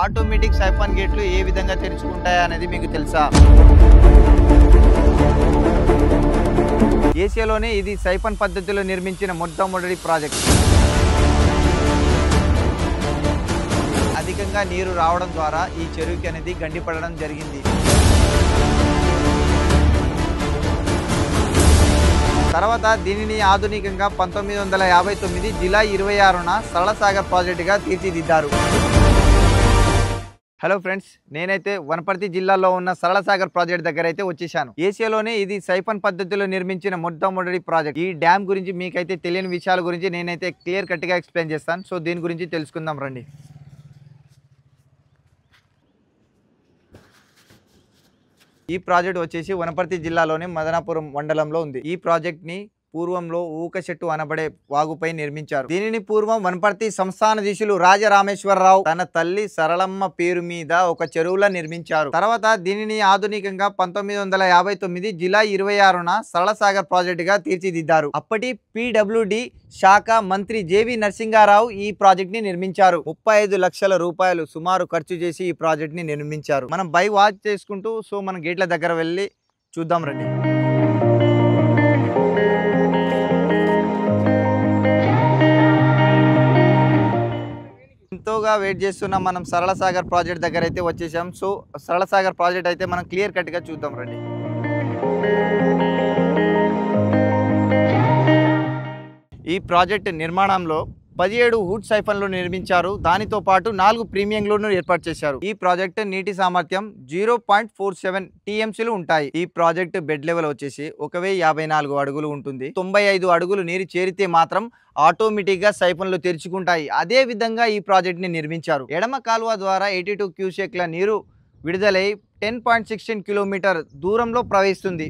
Automatic siphon గేట్లు ఏ విధంగా తెరుచుకుంటాయి అనేది మీకు తెలుసా? ఏసియాలోనే ఇది సైఫాన్ పద్ధతిలో నిర్మించిన మొట్టమొదటి ప్రాజెక్ట్. అధికంగా నీరు రావడం ద్వారా ఈ చెరువుకి అనేది గండిపడడం జరిగింది. తర్వాత దీనిని ఆధునికంగా 1959 జూలై 26న సరళ సాగర్ ప్రాజెక్టుగా తీర్చిదిద్దారు. హలో ఫ్రెండ్స్, నేనైతే వనపర్తి జిల్లాలో ఉన్న సరళ సాగర్ ప్రాజెక్ట్ దగ్గర అయితే వచ్చేసాను. ఏసియాలోనే ఇది సైఫాన్ పద్ధతిలో నిర్మించిన మొట్టమొదటి ప్రాజెక్ట్. ఈ డ్యామ్ గురించి మీకైతే తెలియని విషయాల గురించి నేనైతే క్లియర్ కట్గా ఎక్స్ప్లెయిన్ చేస్తాను. సో దీని గురించి తెలుసుకుందాం రండి. ఈ ప్రాజెక్ట్ వచ్చేసి వనపర్తి జిల్లాలోని మదనాపురం మండలంలో ఉంది. ఈ ప్రాజెక్ట్ ని పూర్వంలో ఊక చెట్టు అనబడే వాగుపై నిర్మించారు. దీనిని పూర్వం వనపర్తి సంస్థానాధీశులు రాజరామేశ్వరరావు తన తల్లి సరళమ్మ పేరు మీద ఒక చెరువులా నిర్మించారు. తర్వాత దీనిని ఆధునికంగా 1959 జూలై 26న సరళ సాగర్ ప్రాజెక్ట్ గా తీర్చిదిద్దారు. అప్పటి PWD శాఖ మంత్రి JV నరసింహారావు ఈ ప్రాజెక్ట్ ని నిర్మించారు. 35 లక్షల రూపాయలు సుమారు ఖర్చు చేసి ఈ ప్రాజెక్ట్ ని నిర్మించారు. మనం బై వాచ్ చేసుకుంటూ సో మన గేట్ల దగ్గర వెళ్ళి చూద్దాం రండి. ఎంతోగా వెయిట్ చేస్తున్న మనం సరళ సాగర్ ప్రాజెక్ట్ దగ్గర అయితే వచ్చేసాం. సో సరళ సాగర్ ప్రాజెక్ట్ అయితే మనం క్లియర్ కట్ గా చూద్దాం రండి. ఈ ప్రాజెక్ట్ నిర్మాణంలో 17 హుడ్ సైఫన్లు నిర్మించారు. దానితో పాటు 4 ప్రీమియంలను ఏర్పాటు చేశారు. ఈ ప్రాజెక్ట్ నీటి సామర్థ్యం 0.47 TMCలు ఉంటాయి. ఈ ప్రాజెక్ట్ బెడ్ లెవెల్ వచ్చేసి 1054 అడుగులు ఉంటుంది. 95 అడుగులు నీరు చేరితే మాత్రం ఆటోమేటిక్ గా సైఫన్లు తెరుచుకుంటాయి. అదే విధంగా ఈ ప్రాజెక్ట్ ని నిర్మించారు. ఎడమ కాలువ ద్వారా 82 క్యూసెక్ల నీరు విడుదలై 10.16 కిలోమీటర్ దూరంలో ప్రవహిస్తుంది.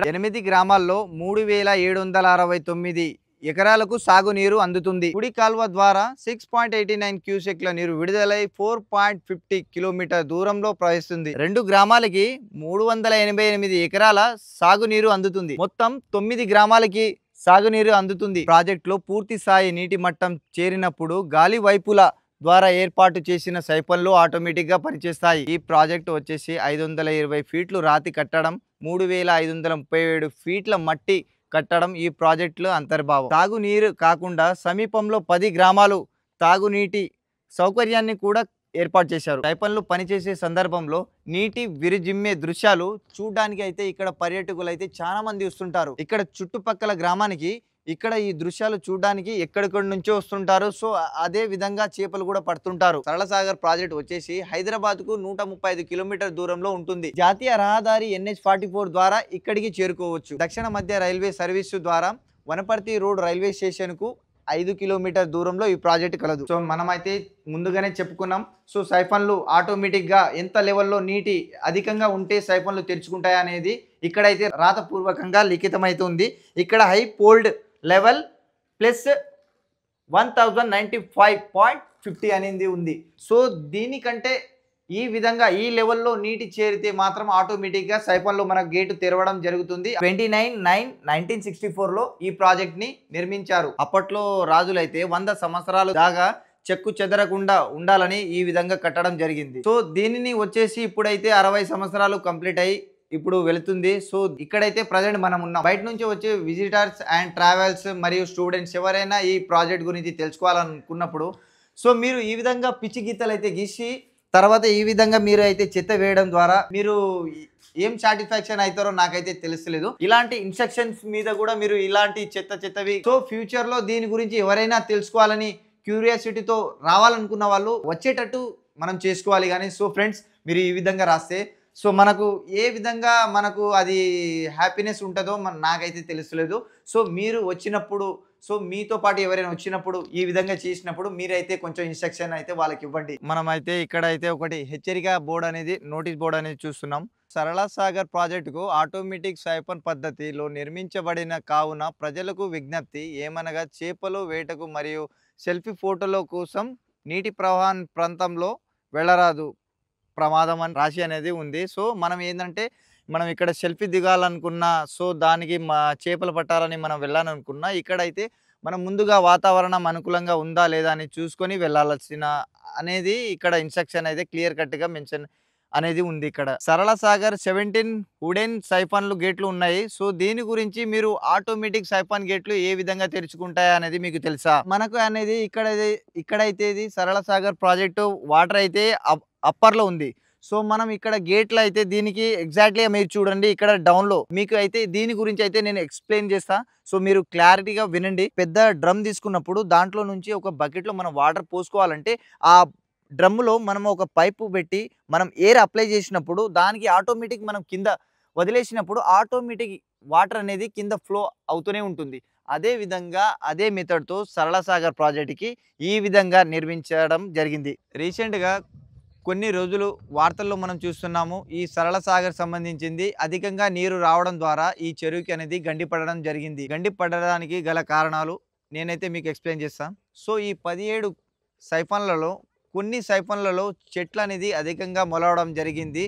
8 గ్రామాల్లో 3769 ఎకరాలకు సాగునీరు అందుతుంది. కుడి కాలువ ద్వారా 6.89 క్యూసెక్ల నీరు విడుదలై 4.50 కిలోమీటర్ దూరంలో ప్రవహిస్తుంది. 2 గ్రామాలకి 388 ఎకరాల సాగునీరు అందుతుంది. మొత్తం 9 గ్రామాలకి సాగునీరు అందుతుంది. ప్రాజెక్టులో పూర్తి స్థాయి నీటి మట్టం చేరినప్పుడు గాలి వైపుల ద్వారా ఏర్పాటు చేసిన సైఫన్లు ఆటోమేటిక్ గా పనిచేస్తాయి. ఈ ప్రాజెక్టు వచ్చేసి 520 ఫీట్లు రాతి కట్టడం, 3537 ఫీట్ల మట్టి కట్టడం ఈ ప్రాజెక్టులో అంతర్భావం. తాగునీరు కాకుండా సమీపంలో 10 గ్రామాలు తాగునీటి సౌకర్యాన్ని కూడా ఏర్పాటు చేశారు. సైఫన్లు పనిచేసే సందర్భంలో నీటి విరజిమ్మే దృశ్యాలు చూడడానికి అయితే ఇక్కడ పర్యాటకులు అయితే చాలా మంది వస్తుంటారు. ఇక్కడ చుట్టుపక్కల గ్రామానికి ఇక్కడ ఈ దృశ్యాలు చూడడానికి ఎక్కడెక్కడి నుంచో వస్తుంటారు. సో అదే విధంగా చేపలు కూడా పడుతుంటారు. సరళ సాగర్ ప్రాజెక్ట్ వచ్చేసి హైదరాబాద్ కు 135 కిలోమీటర్ దూరంలో ఉంటుంది. జాతీయ రహదారి NH44 ద్వారా ఇక్కడికి చేరుకోవచ్చు. దక్షిణ మధ్య రైల్వే సర్వీసు ద్వారా వనపర్తి రోడ్ రైల్వే స్టేషన్ కు 5 కిలోమీటర్ దూరంలో ఈ ప్రాజెక్ట్ కలదు. సో మనమైతే ముందుగానే చెప్పుకున్నాం. సో సైఫన్లు ఆటోమేటిక్ గా ఎంత లెవెల్లో నీటి అధికంగా ఉంటే సైఫన్లు తెరుచుకుంటాయి అనేది ఇక్కడైతే రాతపూర్వకంగా లిఖితమైతుంది. ఇక్కడ హై పోల్డ్ లెవెల్ ప్లస్ 1095.50 అనేది ఉంది. సో దీనికంటే ఈ విధంగా ఈ లెవెల్లో నీటి చేరితే మాత్రం ఆటోమేటిక్గా సైఫన్లో మన గేటు తెరవడం జరుగుతుంది. 29/9/1964లో ఈ ప్రాజెక్ట్ ని నిర్మించారు. అప్పట్లో రాజులైతే 100 సంవత్సరాలు దాకా చెక్కు చెదరకుండా ఉండాలని ఈ విధంగా కట్టడం జరిగింది. సో దీనిని వచ్చేసి ఇప్పుడైతే 60 సంవత్సరాలు కంప్లీట్ అయ్యి ఇప్పుడు వెళుతుంది. సో ఇక్కడైతే ప్రజెంట్ మనం ఉన్నాం. బయట నుంచి వచ్చే విజిటర్స్ అండ్ ట్రావెల్స్ మరియు స్టూడెంట్స్ ఎవరైనా ఈ ప్రాజెక్ట్ గురించి తెలుసుకోవాలనుకున్నప్పుడు సో మీరు ఈ విధంగా పిచ్చి గీతలు అయితే గీసి తర్వాత ఈ విధంగా మీరు అయితే చెత్త వేయడం ద్వారా మీరు ఏం సాటిస్ఫాక్షన్ అవుతారో నాకైతే తెలుస్తలేదు. ఇలాంటి ఇన్స్ట్రక్షన్స్ మీద కూడా మీరు ఇలాంటి చెత్తవి సో ఫ్యూచర్ లో దీని గురించి ఎవరైనా తెలుసుకోవాలని క్యూరియాసిటీతో రావాలనుకున్న వాళ్ళు వచ్చేటట్టు మనం చేసుకోవాలి. కానీ సో ఫ్రెండ్స్ మీరు ఈ విధంగా రాస్తే సో మనకు ఏ విధంగా మనకు అది హ్యాపీనెస్ ఉంటుందో నాకైతే తెలుస్తలేదు. సో మీరు వచ్చినప్పుడు సో మీతో పాటు ఎవరైనా వచ్చినప్పుడు ఈ విధంగా చేసినప్పుడు మీరైతే కొంచెం ఇన్స్ట్రక్షన్ అయితే వాళ్ళకి ఇవ్వండి. మనమైతే ఇక్కడ అయితే ఒకటి హెచ్చరిక బోర్డు అనేది నోటీస్ బోర్డు అనేది చూస్తున్నాం. సరళ సాగర్ ప్రాజెక్టుకు ఆటోమేటిక్ సైఫన్ పద్ధతిలో నిర్మించబడిన కావున ప్రజలకు విజ్ఞప్తి ఏమనగా చేపలు వేటకు మరియు సెల్ఫీ ఫోటోల కోసం నీటి ప్రవాహం ప్రాంతంలో వెళ్ళరాదు, ప్రమాదం అని రాశి అనేది ఉంది. సో మనం ఏంటంటే మనం ఇక్కడ సెల్ఫీ దిగాలనుకున్నా సో దానికి చేపలు పట్టాలని మనం వెళ్ళాలనుకున్నా ఇక్కడైతే మనం ముందుగా వాతావరణం అనుకూలంగా ఉందా లేదా అని చూసుకొని వెళ్ళాల్సిన అనేది ఇక్కడ ఇన్స్ట్రక్షన్ అయితే క్లియర్ కట్గా మెన్షన్ అనేది ఉంది. ఇక్కడ సరళ సాగర్ 17 వుడెన్ సైఫన్లు గేట్లు ఉన్నాయి. సో దీని గురించి మీరు ఆటోమేటిక్ సైఫన్ గేట్లు ఏ విధంగా తెరుచుకుంటాయి అనేది మీకు తెలుసా? మనకు అనేది ఇక్కడైతే ఇది సరళ సాగర్ ప్రాజెక్టు వాటర్ అయితే అప్పర్లో ఉంది. సో మనం ఇక్కడ గేట్లు అయితే దీనికి ఎగ్జాక్ట్లీగా మీరు చూడండి, ఇక్కడ డౌన్లో మీకు అయితే దీని గురించి అయితే నేను ఎక్స్ప్లెయిన్ చేస్తా. సో మీరు క్లారిటీగా వినండి. పెద్ద డ్రమ్ తీసుకున్నప్పుడు దాంట్లో నుంచి ఒక బకెట్లో మనం వాటర్ పోసుకోవాలంటే ఆ డ్రమ్ములో మనం ఒక పైపు పెట్టి మనం ఎయిర్ అప్లై చేసినప్పుడు దానికి ఆటోమేటిక్ మనం కింద వదిలేసినప్పుడు ఆటోమేటిక్ వాటర్ అనేది కింద ఫ్లో అవుతూనే ఉంటుంది. అదే విధంగా అదే మెథడ్తో సరళ సాగర్ ప్రాజెక్ట్కి ఈ విధంగా నిర్మించడం జరిగింది. రీసెంట్గా కొన్ని రోజులు వార్తల్లో మనం చూస్తున్నాము, ఈ సరళ సాగర్ సంబంధించింది అధికంగా నీరు రావడం ద్వారా ఈ చెరువుకి అనేది గండి పడడం జరిగింది. గండి పడడానికి గల కారణాలు నేనైతే మీకు ఎక్స్ప్లెయిన్ చేస్తాను. సో ఈ 17 సైఫన్లలో కొన్ని సైఫన్లలో చెట్లు అనేది అధికంగా మొలవడం జరిగింది.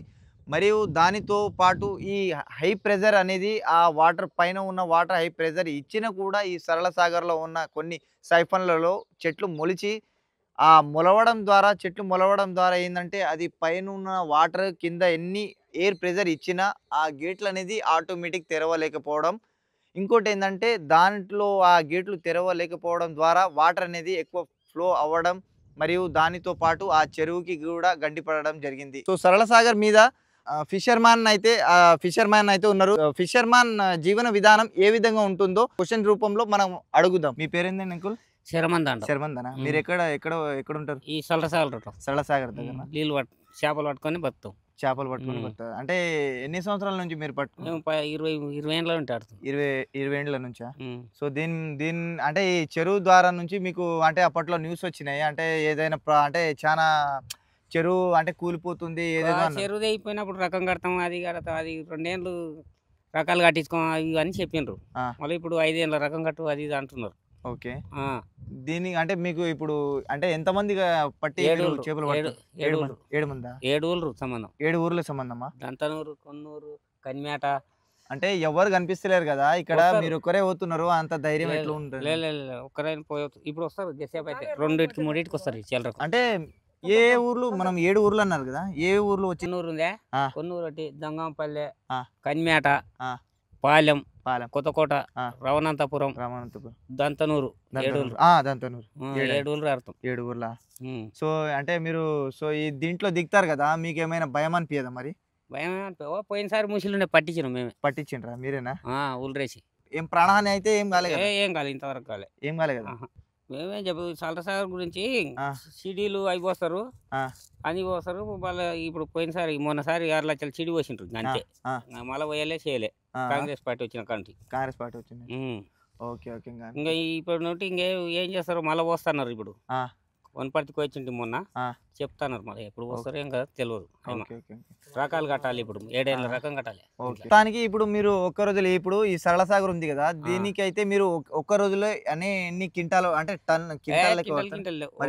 మరియు దానితో పాటు ఈ హై ప్రెజర్ అనేది ఆ వాటర్ పైన ఉన్న వాటర్ హై ప్రెజర్ ఇచ్చినా కూడా ఈ సరళ సాగర్లో ఉన్న కొన్ని సైఫన్లలో చెట్లు మొలిచి చెట్లు మొలవడం ద్వారా ఏంటంటే అది పైన ఉన్న వాటర్ కింద ఎన్ని ఎయిర్ ప్రెజర్ ఇచ్చినా ఆ గేట్లు అనేది ఆటోమేటిక్ తెరవలేకపోవడం. ఇంకోటి ఏంటంటే దాంట్లో ఆ గేట్లు తెరవలేకపోవడం ద్వారా వాటర్ అనేది ఎక్కువ ఫ్లో అవ్వడం మరియు దానితో పాటు ఆ చెరువుకి కూడా గండి పడడం జరిగింది. సో సరళ సాగర్ మీద ఫిషర్మ్యాన్ అయితే ఉన్నారు. ఫిషర్మ్యాన్ జీవన విధానం ఏ విధంగా ఉంటుందో క్వశ్చన్ రూపంలో మనం అడుగుదాం. మీ పేరేందండి అంకుల్? శర్మందనా. మీరు ఎక్కడ ఉంటారు? ఈ సరళ సాగర్ దగ్గర నీళ్ళు చేపలు పట్టుకొని బతుకుతాం. చేపలు పట్టుకొని బతుకుతారు. అంటే ఎన్ని సంవత్సరాల నుంచి మీరు పట్టుకుని? 20 ఏళ్ళ నుంచి ఆడుతాం. 20 ఏండ్ల నుంచా? సో దీని అంటే ఈ చెరువు ద్వారా నుంచి మీకు అంటే అప్పట్లో న్యూస్ వచ్చినాయి అంటే ఏదైనా అంటే చాలా చెరువు అంటే కూలిపోతుంది ఏదైనా చెరువు అయిపోయినప్పుడు రకం కడతాం, అది 2 ఏళ్ళు రకాలు కట్టించుకోం అవి అని చెప్పిండ్రు. మళ్ళీ ఇప్పుడు 5 ఏళ్ళ రకం కట్టు అది ఇది అంటున్నారు. ఓకే. దీని అంటే మీకు ఇప్పుడు అంటే ఎంతమంది పట్టి చేపలు 7 మందా? 7 ఊళ్ళు సంబంధం. 7 ఊర్ల సంబంధమా? దంతనూరు, కొన్నూరు, కన్మేట. అంటే ఎవరు కనిపిస్తలేరు కదా ఇక్కడ, మీరు ఒక్కరే పోతున్నారు, అంత ధైర్యం ఎట్లా ఉంటుంది? ఒక్కరైనా పోయొచ్చు. ఇప్పుడు వస్తారు జసేపు అయితే 2 3 వస్తారు చిల్లరకు. అంటే ఏ ఊర్లు మనం 7 ఊర్లు అన్నారు కదా, ఏ ఊర్లు వచ్చి? కొన్నూరు ఉందే, కొన్నూరు ఒకటి, దంగంపల్లె, కన్మేట, పాలెం, కొత్తకోట, రవణంతపురం, దంతనూరు. 7 ఊళ్ళు ఆడతాం. 7 ఊర్ల. సో అంటే మీరు ఈ దీంట్లో దిగుతారు కదా, మీకు ఏమైనా భయం అనిపించదా? మరి భయం పోయినసారి ముసిలుండే పట్టించినాం మేమే. పట్టించిండ్రా మీరేనా? ఊళ్ళరేసి ఏం ప్రాణహాని అయితే ఏం కాలేదు? ఏం కాలేదు, ఇంతవరకు కాలేదు. ఏం కాలేదు కదా. మేమే చెప్పు సరళ సాగర్ గురించి సిడీలు అవి పోస్తారు అని పోస్తారు. వాళ్ళ ఇప్పుడు పోయినసారి మొన్నసారి 6 లక్షల సిడి పోసిండ్రు అంతే. మళ్ళీ పోయలే చేయలే. కాంగ్రెస్ పార్టీ వచ్చిన కంటి. కాంగ్రెస్ పార్టీ వచ్చింది. Okay okay. ఇంకా ఇప్పుడు నుండి ఏం చేస్తారు, మళ్ళీ పోస్తున్నారు. ఇప్పుడు వనపర్తికి వచ్చింటి మొన్న చెప్తున్నారు, మళ్ళీ ఎప్పుడు పోస్తారు ఏం కదా తెలియదు. రకాలు కట్టాలి, ఇప్పుడు 7 ఏళ్ళ రకం కట్టాలి. దానికి ఇప్పుడు మీరు ఒక్క రోజులో ఇప్పుడు ఈ సరళ సాగర్ ఉంది కదా, దీనికి అయితే మీరు ఒక్క రోజులో ఎన్ని క్వింటాలు అంటే టన్ క్వింటాల్ 10 కిలోలు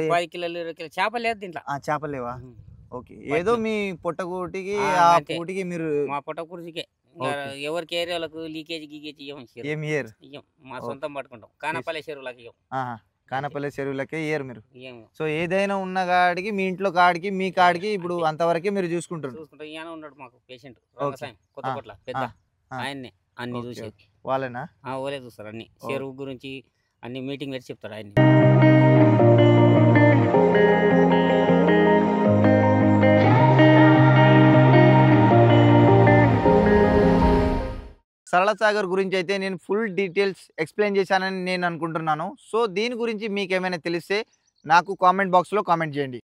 20 కిలో చేపలు లేదు దీంట్లో. చేపలు లేవా? ఓకే. ఏదో మీ పొట్టకూటికి ఆ పూటికి మీరు మా పొట్టకూటికే, ఎవరికి ఏరియాలకు లీకేజ్ గీకేజ్ ఇయ్యం. మా సొంతం పట్టుకుంటాం. కానపల్లి చెరువులకు ఇయ్యం. కానపల్లి చెరువులకే ఇయ్యరు మీరు. సో ఏదైనా ఉన్న కాడికి మీ ఇంట్లో కాడికి మీ కాడికి ఇప్పుడు అంతవరకే మీరు చూసుకుంటారు. ఈయన ఉన్నాడు మాకు పేషెంట్ కొత్తకోట్ల పెద్ద, ఆయన్నే అన్ని చూసి. వాళ్ళేనా? ఓలే చూస్తారు అన్ని చెరువు గురించి అన్ని మీటింగ్ పెట్టి చెప్తారు ఆయన్ని. సరళ సాగర్ గురించి అయితే నేను ఫుల్ డీటెయిల్స్ ఎక్స్ప్లెయిన్ చేశానని నేను అనుకుంటున్నాను. సో దీని గురించి మీకు ఏమైనా తెలిస్తే నాకు కామెంట్ బాక్స్లో కామెంట్ చేయండి.